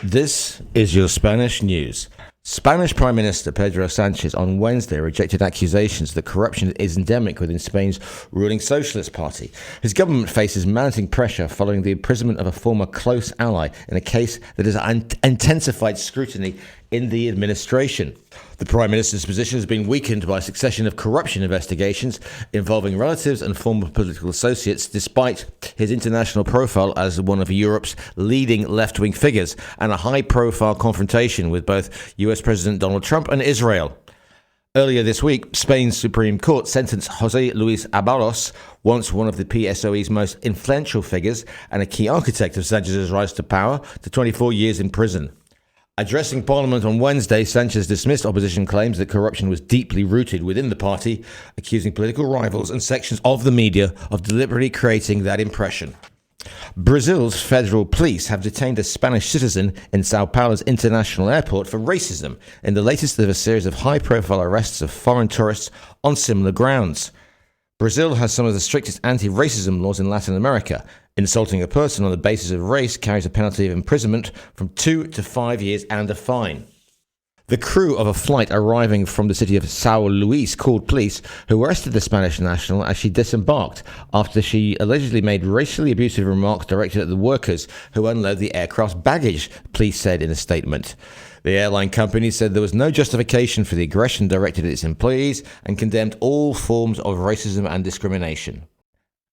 This is your Spanish news. Spanish Prime Minister Pedro Sanchez on Wednesday rejected accusations that corruption is endemic within Spain's ruling Socialist Party. His government faces mounting pressure following the imprisonment of a former close ally in a case that has intensified scrutiny in the administration. The Prime Minister's position has been weakened by a succession of corruption investigations involving relatives and former political associates, despite his international profile as one of Europe's leading left-wing figures and a high-profile confrontation with both US President Donald Trump and Israel. Earlier this week, Spain's Supreme Court sentenced José Luis Ábalos, once one of the PSOE's most influential figures and a key architect of Sanchez's rise to power, to 24 years in prison. Addressing Parliament on Wednesday, Sanchez dismissed opposition claims that corruption was deeply rooted within the party, accusing political rivals and sections of the media of deliberately creating that impression. Brazil's federal police have detained a Spanish citizen in Sao Paulo's international airport for racism, in the latest of a series of high-profile arrests of foreign tourists on similar grounds. Brazil has some of the strictest anti-racism laws in Latin America. Insulting a person on the basis of race carries a penalty of imprisonment from 2 to 5 years and a fine. The crew of a flight arriving from the city of Sao Luis called police, who arrested the Spanish national as she disembarked after she allegedly made racially abusive remarks directed at the workers who unload the aircraft's baggage, police said in a statement. The airline company said there was no justification for the aggression directed at its employees and condemned all forms of racism and discrimination.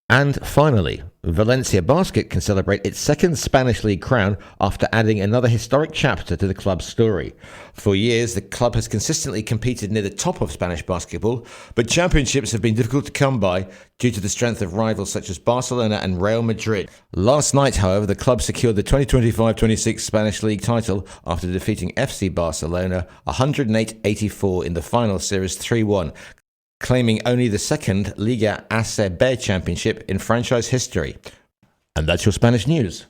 And finally, Valencia Basket can celebrate its second Spanish League crown after adding another historic chapter to the club's story. For years, the club has consistently competed near the top of Spanish basketball, but championships have been difficult to come by due to the strength of rivals such as Barcelona and Real Madrid. Last night, however, the club secured the 2025-26 Spanish League title after defeating FC Barcelona 108-84 in the final series 3-1. Claiming only the second Liga ACB championship in franchise history. And that's your Spanish news.